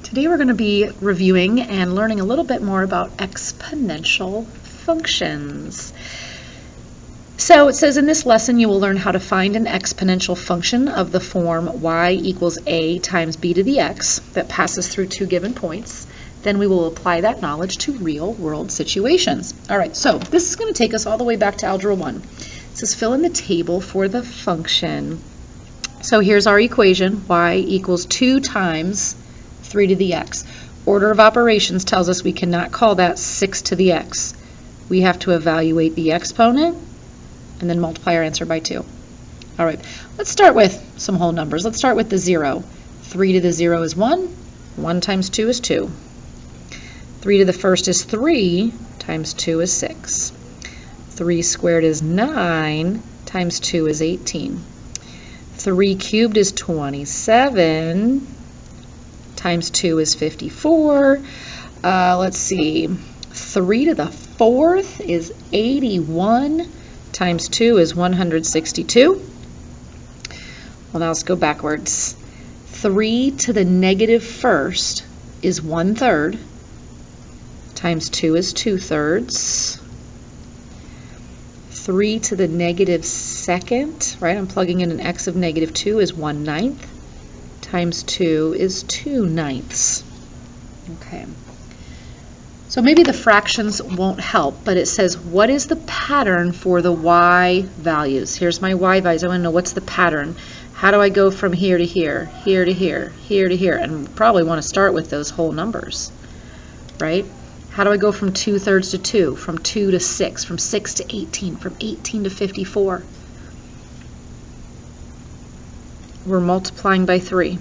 Today we're going to be reviewing and learning a little bit more about exponential functions. So it says in this lesson you will learn how to find an exponential function of the form y equals a times b to the x that passes through two given points. Then we will apply that knowledge to real world situations. All right, so this is going to take us all the way back to Algebra 1. It says fill in the table for the function. So here's our equation, y equals 2 times 3 to the x. Order of operations tells us we cannot call that 6 to the x. We have to evaluate the exponent and then multiply our answer by 2. All right, let's start with some whole numbers. Let's start with the 0. 3 to the 0 is 1. 1 times 2 is 2. 3 to the first is 3 times 2 is 6. 3 squared is 9 times 2 is 18. 3 cubed is 27 times 2 is 54. Let's see, 3 to the 4th is 81 times 2 is 162. Well, now let's go backwards. 3 to the negative 1st is 1/3 times 2 is 2/3. 3 to the negative 2nd, right? I'm plugging in an x of negative 2 is 1/9 times 2 is 2/9. Okay. So maybe the fractions won't help, but it says what is the pattern for the y values? Here's my y values. I want to know what's the pattern. How do I go from here to here, here to here, here to here? And probably want to start with those whole numbers, right? How do I go from 2/3 to 2, from 2 to 6, from 6 to 18, from 18 to 54? We're multiplying by 3.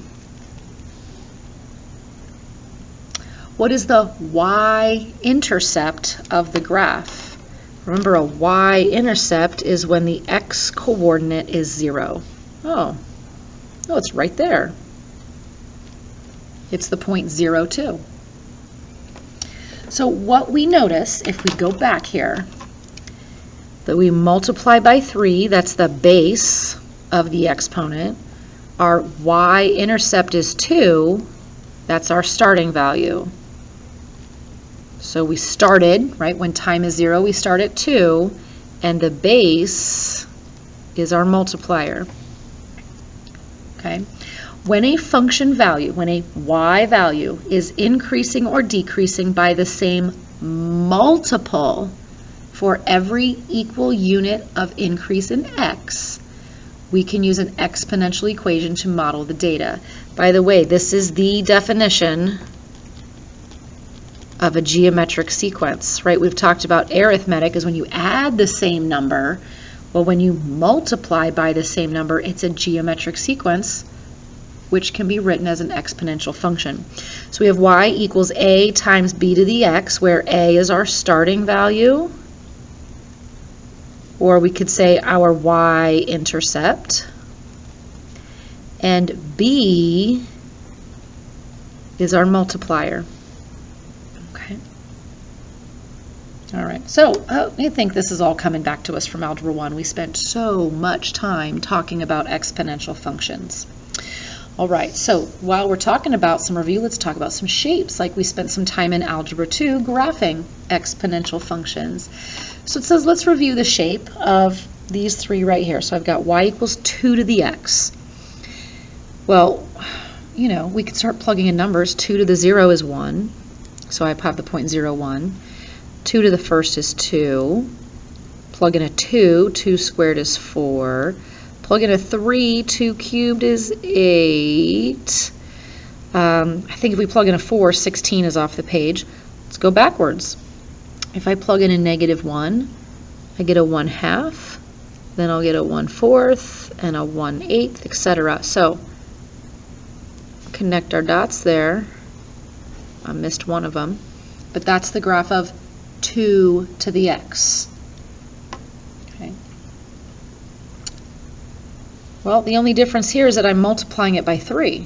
What is the y-intercept of the graph? Remember, a y-intercept is when the x-coordinate is 0. Oh, it's right there. It's the point 0, 2. So what we notice, if we go back here, that we multiply by 3, that's the base of the exponent. Our y-intercept is 2, that's our starting value. So we started, right, when time is 0, we start at 2, and the base is our multiplier. Okay? When a function value, when a y value is increasing or decreasing by the same multiple for every equal unit of increase in x, we can use an exponential equation to model the data. By the way, this is the definition of a geometric sequence, right? We've talked about arithmetic is when you add the same number. Well, when you multiply by the same number, it's a geometric sequence, which can be written as an exponential function. So we have y equals a times b to the x, where a is our starting value, or we could say our y-intercept, and b is our multiplier. Okay. All right, so I think this is all coming back to us from Algebra 1. We spent so much time talking about exponential functions. All right, so while we're talking about some review, let's talk about some shapes, like we spent some time in Algebra 2 graphing exponential functions. So it says let's review the shape of these three right here. So I've got y equals 2 to the x. Well, you know, we can start plugging in numbers. 2 to the 0 is 1, so I have the point 0, 1. 2 to the first is 2. Plug in a 2, 2 squared is 4. Plug in a 3, 2 cubed is 8. I think if we plug in a 4, 16 is off the page. Let's go backwards. If I plug in a negative 1, I get a 1/2, then I'll get a 1/4, and a 1/8, etc. So connect our dots there. I missed one of them. But that's the graph of 2 to the x. Okay. Well, the only difference here is that I'm multiplying it by 3,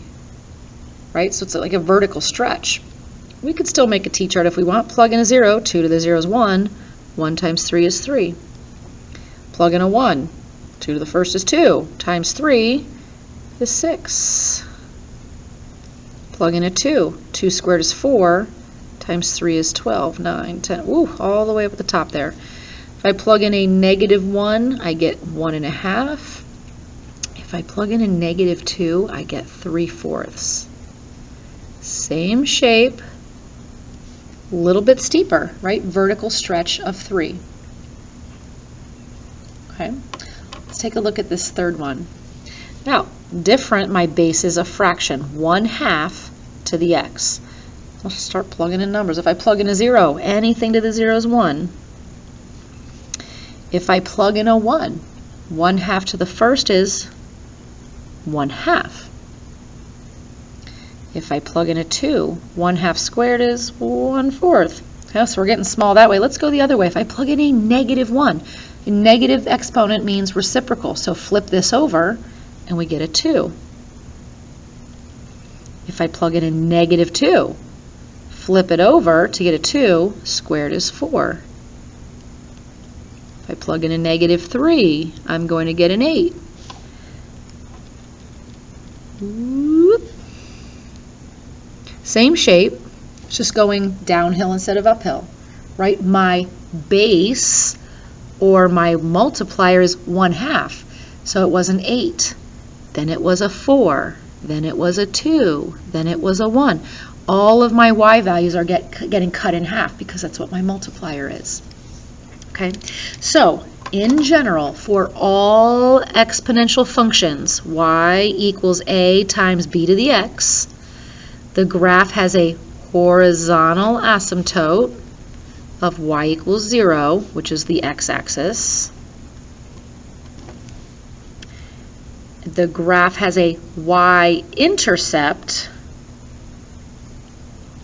right? So it's like a vertical stretch. We could still make a t-chart if we want. Plug in a 0, 2 to the 0 is 1, 1 times 3 is 3. Plug in a 1, 2 to the first is 2, times 3 is 6. plug in a 2. 2 squared is 4, times 3 is 12, 9, 10, ooh, all the way up at the top there. If I plug in a -1, I get 1.5. If I plug in a -2, I get 3/4. Same shape, a little bit steeper, right? Vertical stretch of 3. Okay, let's take a look at this third one. Now, different, my base is a fraction, 1/2 to the x. I'll start plugging in numbers. If I plug in a 0, anything to the 0 is 1. If I plug in a 1, 1/2 to the first is 1/2. If I plug in a 2, 1/2 squared is 1/4. Okay, so we're getting small that way. Let's go the other way. If I plug in a -1, a negative exponent means reciprocal, so flip this over and we get a 2. If I plug in a -2, flip it over to get a 2, squared is 4. If I plug in a -3, I'm going to get an 8. Whoop. Same shape, it's just going downhill instead of uphill, right? My base or my multiplier is 1/2, so it was an 8, then it was a 4, then it was a 2, then it was a 1. All of my y values are getting cut in half because that's what my multiplier is. Okay, so in general, for all exponential functions, y equals a times b to the x, the graph has a horizontal asymptote of y equals 0, which is the x-axis. The graph has a y-intercept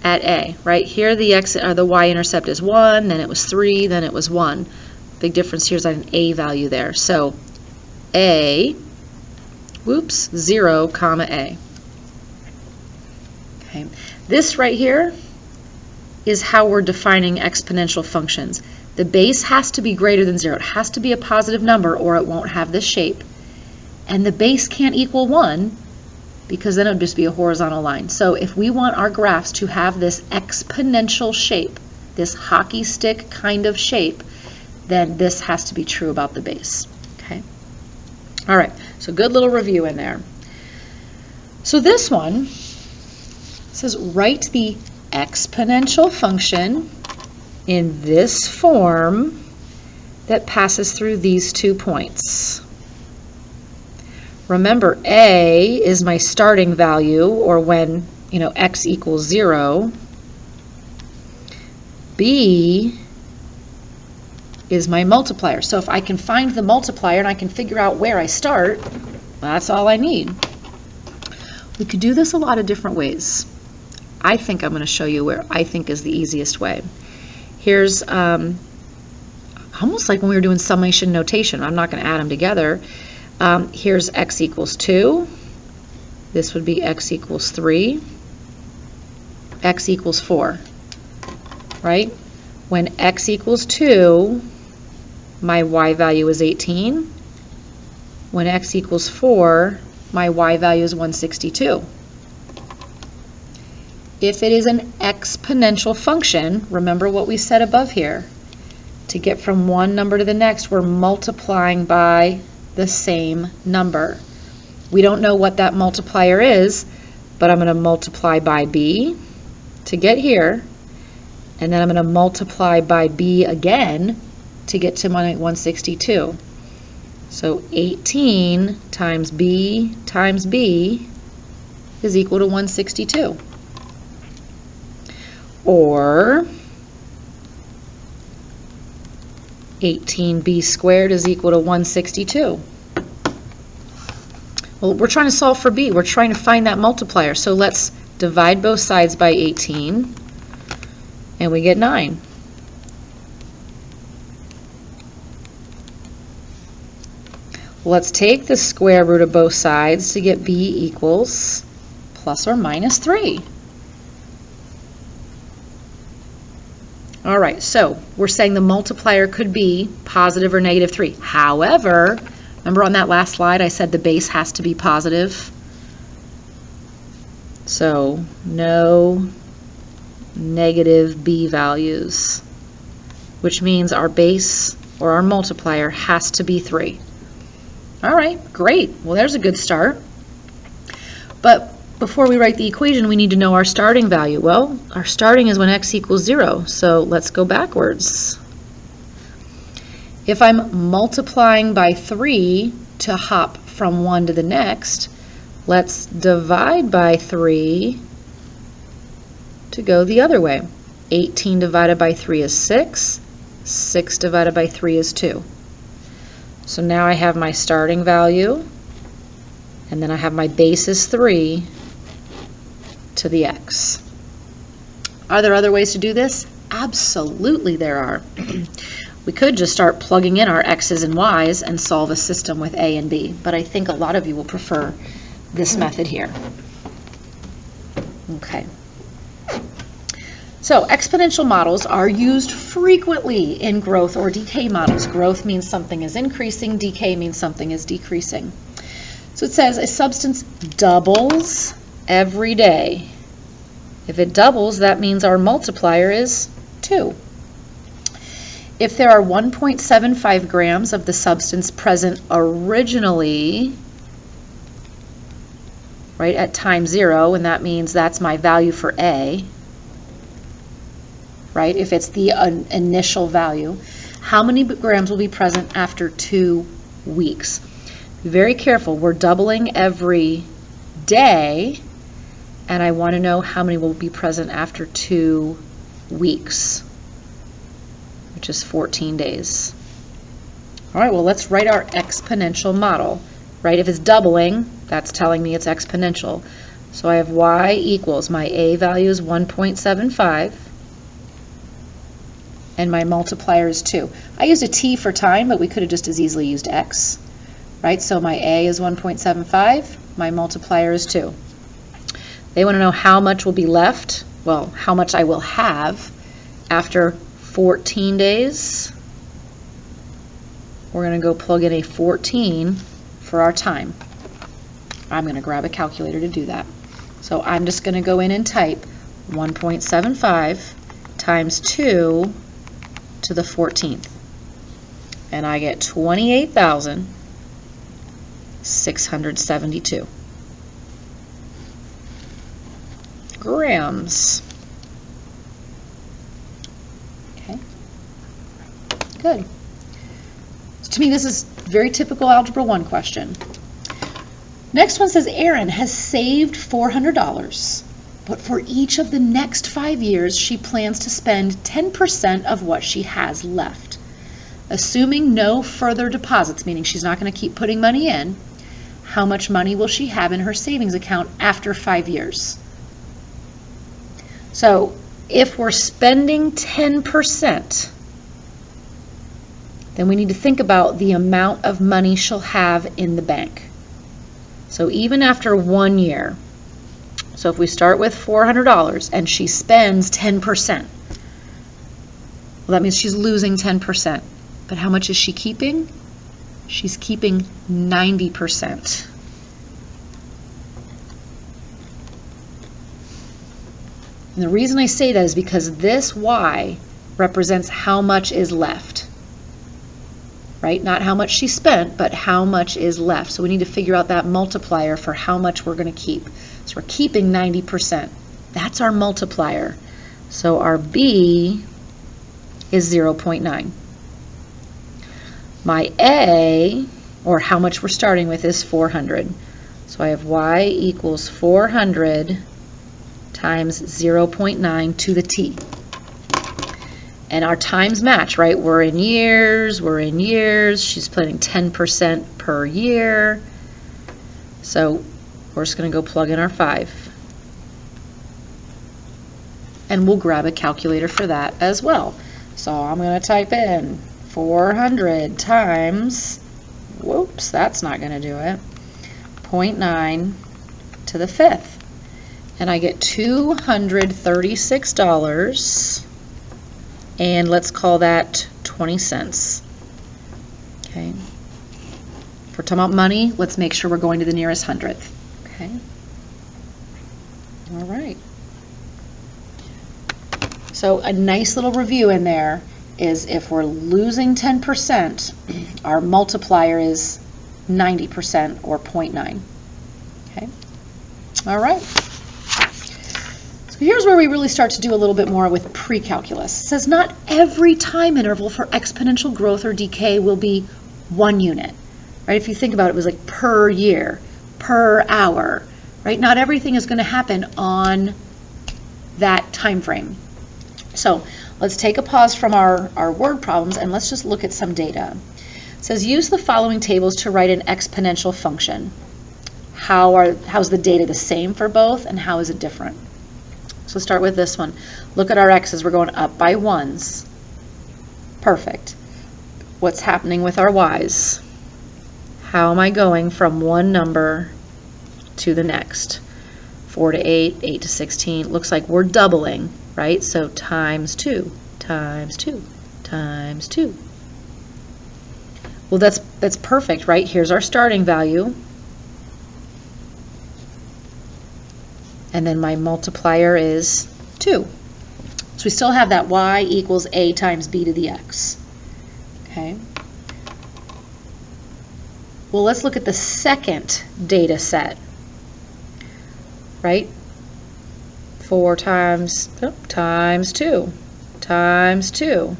at a, right? Here the y-intercept is 1, then it was 3, then it was 1. Big difference here is an a value there. So a, 0, comma a. Okay. This right here is how we're defining exponential functions. The base has to be greater than 0. It has to be a positive number or it won't have this shape. And the base can't equal 1 because then it would just be a horizontal line. So if we want our graphs to have this exponential shape, this hockey stick kind of shape, then this has to be true about the base. Okay. All right, so good little review in there. So this one says write the exponential function in this form that passes through these 2 points. Remember, a is my starting value, or when, x equals 0. B is my multiplier. So if I can find the multiplier and I can figure out where I start, that's all I need. We could do this a lot of different ways. I think I'm going to show you where I think is the easiest way. Here's almost like when we were doing summation notation. I'm not going to add them together. Here's x equals 2. This would be x equals 3. X equals 4. Right? When x equals 2, my y value is 18. When x equals 4, my y value is 162. If it is an exponential function, remember what we said above here. To get from one number to the next, we're multiplying by the same number. We don't know what that multiplier is, but I'm going to multiply by b to get here, and then I'm going to multiply by b again to get to my 162. So 18 times b is equal to 162. Or 18b squared is equal to 162. Well, we're trying to solve for b. We're trying to find that multiplier. So let's divide both sides by 18, and we get 9. Let's take the square root of both sides to get b equals plus or minus 3. All right, so we're saying the multiplier could be positive or negative 3. However, remember on that last slide I said the base has to be positive. So no negative b values, which means our base or our multiplier has to be 3. All right, great. Well, there's a good start. But before we write the equation, we need to know our starting value. Well, our starting is when x equals 0, so let's go backwards. If I'm multiplying by 3 to hop from one to the next, let's divide by 3 to go the other way. 18 divided by 3 is 6. 6 divided by 3 is 2. So now I have my starting value, and then I have my base is 3 to the x. Are there other ways to do this? Absolutely there are. We could just start plugging in our x's and y's and solve a system with a and b, but I think a lot of you will prefer this method here. Okay. So exponential models are used frequently in growth or decay models. Growth means something is increasing, decay means something is decreasing. So it says a substance doubles every day. If it doubles, that means our multiplier is 2. If there are 1.75 grams of the substance present originally, right, at time 0, and that means that's my value for A, right, if it's the initial value, how many grams will be present after 2 weeks? Be very careful. We're doubling every day, and I want to know how many will be present after 2 weeks, which is 14 days. All right, well, let's write our exponential model, right? If it's doubling, that's telling me it's exponential. So I have y equals, my a value is 1.75, and my multiplier is 2. I used a t for time, but we could have just as easily used x, right? So my a is 1.75, my multiplier is 2. They want to know how much will be left, well, how much I will have after 14 days. We're going to go plug in a 14 for our time. I'm going to grab a calculator to do that. So I'm just going to go in and type 1.75 times 2 to the 14th. And I get 28,672 grams. Okay, good. So to me, this is very typical Algebra 1 question. Next one says, Erin has saved $400, but for each of the next 5 years, she plans to spend 10% of what she has left. Assuming no further deposits, meaning she's not going to keep putting money in, how much money will she have in her savings account after 5 years? So if we're spending 10%, then we need to think about the amount of money she'll have in the bank. So even after 1 year, so if we start with $400 and she spends 10%, well, that means she's losing 10%. But how much is she keeping? She's keeping 90%. And the reason I say that is because this Y represents how much is left. Right? Not how much she spent, but how much is left. So we need to figure out that multiplier for how much we're going to keep. So we're keeping 90%. That's our multiplier. So our B is 0.9. My A, or how much we're starting with, is 400. So I have Y equals 400 times 0.9 to the T. And our times match, right? We're in years, She's putting 10% per year. So we're just going to go plug in our 5. And we'll grab a calculator for that as well. So I'm going to type in 400 times, whoops, that's not going to do it, 0.9 to the 5th. And I get $236, and let's call that 20 cents. Okay. If we're talking about money, let's make sure we're going to the nearest hundredth. Okay. All right. So a nice little review in there is if we're losing 10%, our multiplier is 90% or 0.9. Okay. All right. So here's where we really start to do a little bit more with pre-calculus. It says not every time interval for exponential growth or decay will be 1 unit. Right? If you think about it, it was like per year, per hour. Right? Not everything is going to happen on that time frame. So let's take a pause from our word problems and let's just look at some data. It says use the following tables to write an exponential function. How's the data the same for both and how is it different? So start with this one. Look at our x's. We're going up by ones. Perfect. What's happening with our y's? How am I going from one number to the next? 4 to 8, 8 to 16. Looks like we're doubling, right? So times 2, times 2, times 2. Well, that's perfect, right? Here's our starting value. And then my multiplier is 2. So we still have that y equals a times b to the x. Okay. Well, let's look at the second data set. Right? 4 times 2 times 2.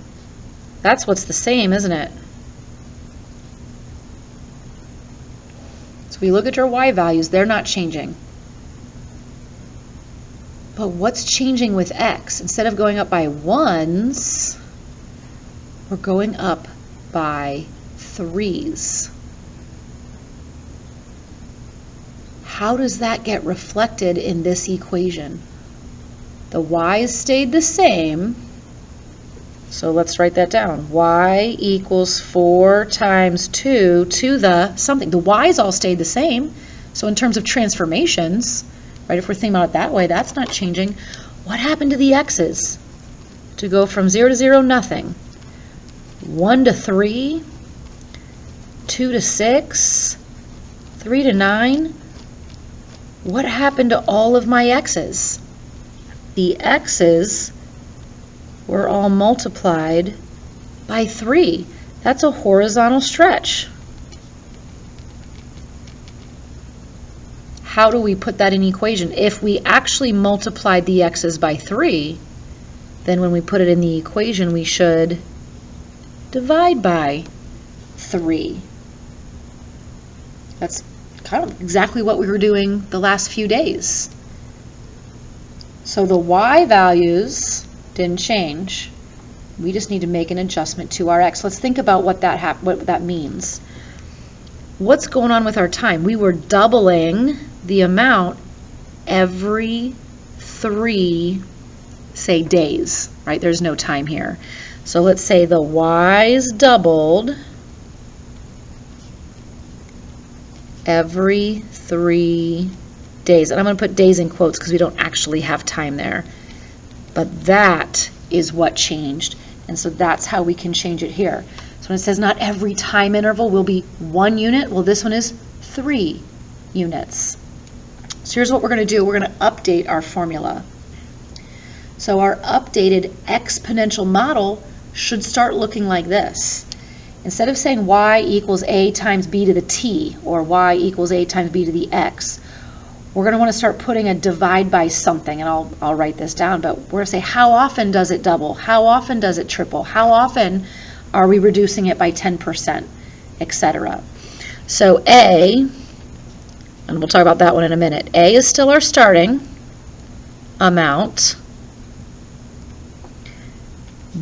That's what's the same, isn't it? So we look at your y values, they're not changing. But what's changing with x? Instead of going up by ones, we're going up by 3s. How does that get reflected in this equation? The y's stayed the same, so let's write that down. Y equals 4 times 2 to the something. The y's all stayed the same, so in terms of transformations, right, if we're thinking about it that way, that's not changing. What happened to the x's? To go from 0 to 0, nothing. 1 to 3, 2 to 6, 3 to 9. What happened to all of my x's? The x's were all multiplied by 3. That's a horizontal stretch. How do we put that in equation? If we actually multiplied the x's by 3, then when we put it in the equation, we should divide by 3. That's kind of exactly what we were doing the last few days. So the y values didn't change. We just need to make an adjustment to our x. Let's think about what that means. What's going on with our time? We were doubling the amount every 3, say, days, right? There's no time here. So let's say the y's doubled every 3 days. And I'm going to put days in quotes because we don't actually have time there. But that is what changed. And so that's how we can change it here. So when it says not every time interval will be 1 unit, well, this one is 3 units. So here's what we're going to do. We're going to update our formula. So our updated exponential model should start looking like this. Instead of saying y equals a times b to the t, or y equals a times b to the x, we're going to want to start putting a divide by something, and I'll write this down, but we're going to say how often does it double? How often does it triple? How often are we reducing it by 10%, etc. So a, and we'll talk about that one in a minute, a is still our starting amount,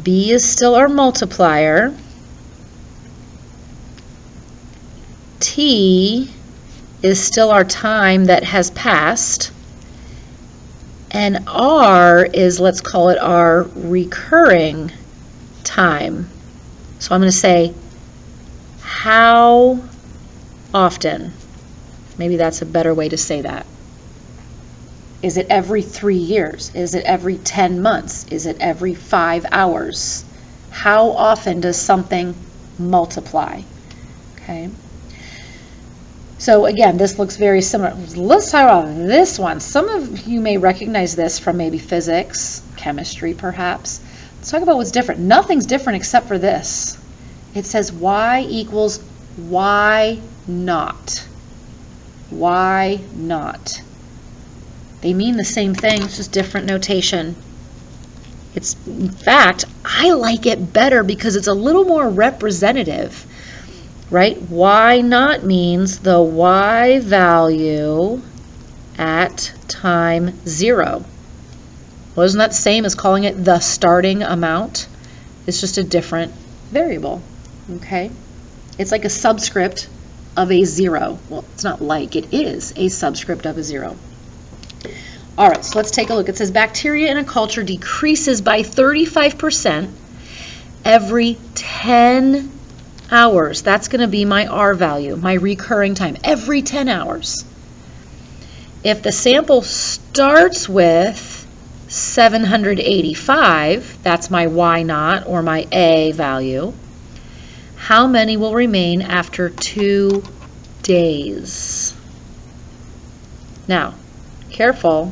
b is still our multiplier, t is still our time that has passed, and r is, let's call it our recurring time. So I'm going to say how often. Maybe that's a better way to say that. Is it every 3 years? Is it every 10 months? Is it every 5 hours? How often does something multiply? Okay. So again, this looks very similar. Let's talk about this one. Some of you may recognize this from maybe physics, chemistry perhaps. Let's talk about what's different. Nothing's different except for this. It says y equals y naught. Y naught. They mean the same thing, it's just different notation. It's, in fact, I like it better because it's a little more representative, right? Y naught means the y value at time 0. Well, isn't that the same as calling it the starting amount? It's just a different variable, okay? It's like a subscript of a 0. Well, it's not like, it is a subscript of a 0. All right, so let's take a look. It says bacteria in a culture decreases by 35% every 10 hours. That's going to be my R value, my recurring time, every 10 hours. If the sample starts with 785, that's my Y naught or my A value, how many will remain after 2 days? Now, careful.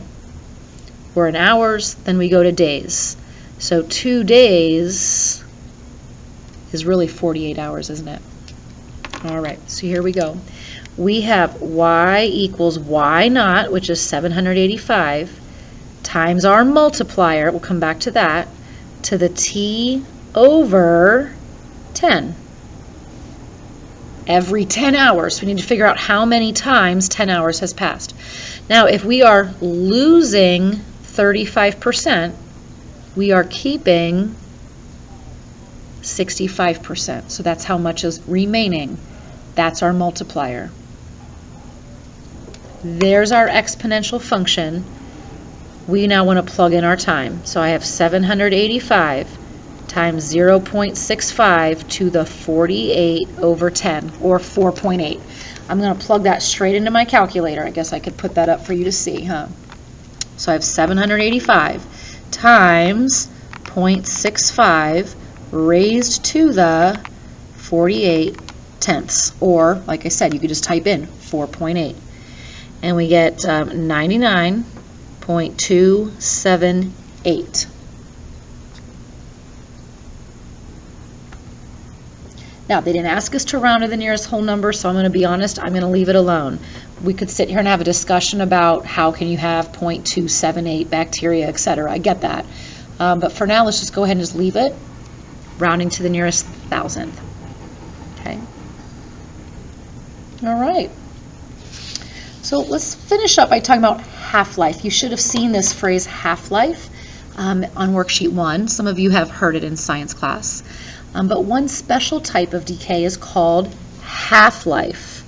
We're in hours, then we go to days. So 2 days is really 48 hours, isn't it? All right, so here we go. We have y equals y naught, which is 785, times our multiplier, we'll come back to that, to the t over 10. Every 10 hours, we need to figure out how many times 10 hours has passed. Now, if we are losing 35%, we are keeping 65%. So that's how much is remaining. That's our multiplier. There's our exponential function. We now want to plug in our time. So I have 785 times 0.65 to the 48 over 10, or 4.8. I'm going to plug that straight into my calculator. I guess I could put that up for you to see, huh? So I have 785 times 0.65 raised to the 48 tenths, or like I said, you could just type in 4.8, and we get 99.278. Now, they didn't ask us to round to the nearest whole number, so I'm going to be honest, I'm going to leave it alone. We could sit here and have a discussion about how can you have 0.278 bacteria, etc. I get that. But for now, let's just go ahead and just leave it, rounding to the nearest thousandth. Okay. All right. So let's finish up by talking about half-life. You should have seen this phrase half-life on worksheet 1. Some of you have heard it in science class. But one special type of decay is called half-life.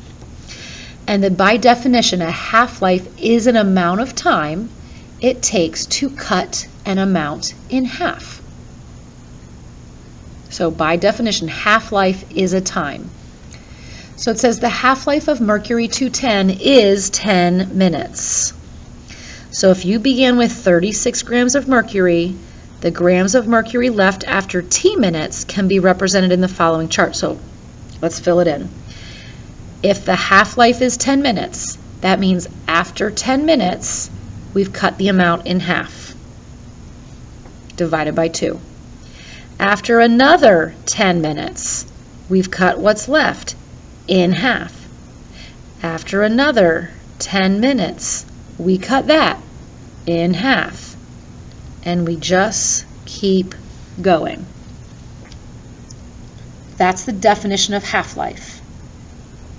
And then by definition, a half-life is an amount of time it takes to cut an amount in half. So by definition, half-life is a time. So it says the half-life of mercury-210 is 10 minutes. So if you began with 36 grams of mercury, the grams of mercury left after t minutes can be represented in the following chart. So let's fill it in. If the half-life is 10 minutes, that means after 10 minutes, we've cut the amount in half, divided by 2. After another 10 minutes, we've cut what's left in half. After another 10 minutes, we cut that in half. And we just keep going. That's the definition of half-life.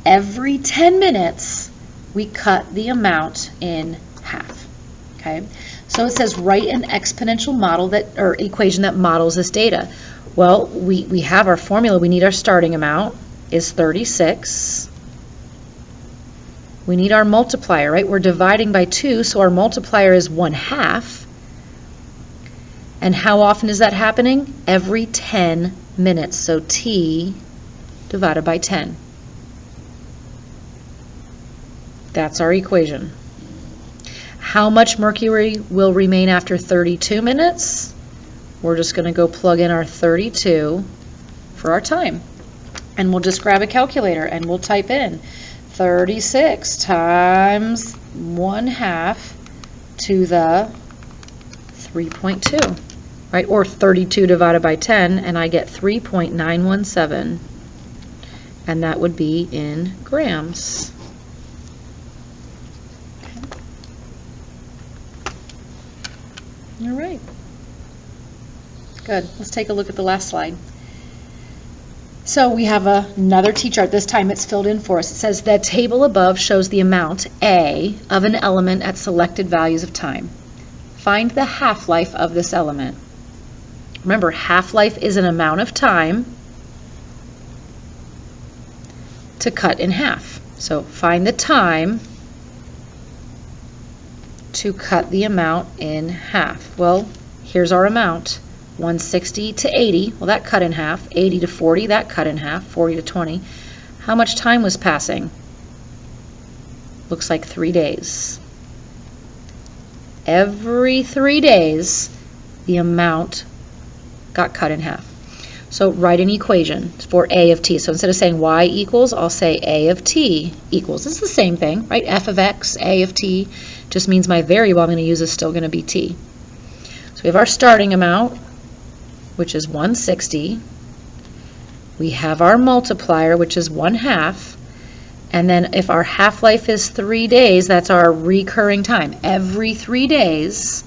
Every 10 minutes, we cut the amount in half. Okay? So it says write an exponential model that, or equation that models this data. Well, we have our formula. We need our starting amount is 36. We need our multiplier, right? We're dividing by 2, so our multiplier is 1/2. And how often is that happening? Every 10 minutes. So t divided by 10. That's our equation. How much mercury will remain after 32 minutes? We're just going to go plug in our 32 for our time. And we'll just grab a calculator and we'll type in 36 times 1/2 to the 3.2, right? Or 32 divided by 10, and I get 3.917. And that would be in grams. All right. Good. Let's take a look at the last slide. So we have another T-chart. This time it's filled in for us. It says the table above shows the amount, A, of an element at selected values of time. Find the half-life of this element. Remember, half-life is an amount of time to cut in half. So find the time to cut the amount in half. Well, here's our amount. 160 to 80, well, that cut in half. 80 to 40, that cut in half. 40 to 20. How much time was passing? Looks like 3 days. Every 3 days, the amount got cut in half. So write an equation for A of t. So instead of saying y equals, I'll say A of t equals. It's the same thing, right? F of x, A of t, just means my variable I'm going to use is still going to be t. So we have our starting amount, which is 160. We have our multiplier, which is 1/2. And then if our half-life is 3 days, that's our recurring time. Every 3 days,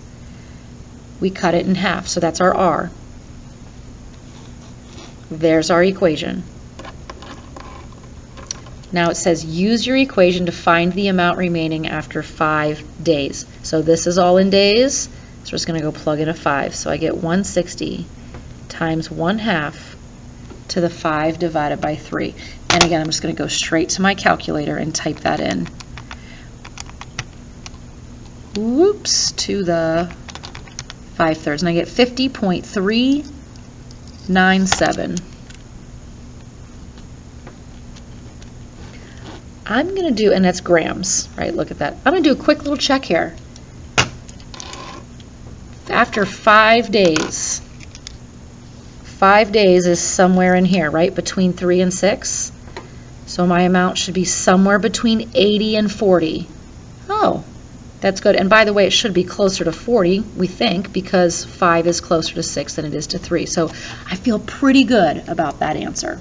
we cut it in half. So that's our R. There's our equation. Now it says use your equation to find the amount remaining after 5 days. So this is all in days. So we're just going to go plug in a 5. So I get 160 times 1/2 to the 5 divided by 3. And again, I'm just going to go straight to my calculator and type that in. Whoops, to the 5/3. And I get 50.397. I'm going to do, and that's grams, right? Look at that. I'm going to do a quick little check here. After 5 days, 5 days is somewhere in here, right? Between 3 and 6. So my amount should be somewhere between 80 and 40. Oh, that's good. And by the way, it should be closer to 40, we think, because 5 is closer to 6 than it is to 3. So I feel pretty good about that answer.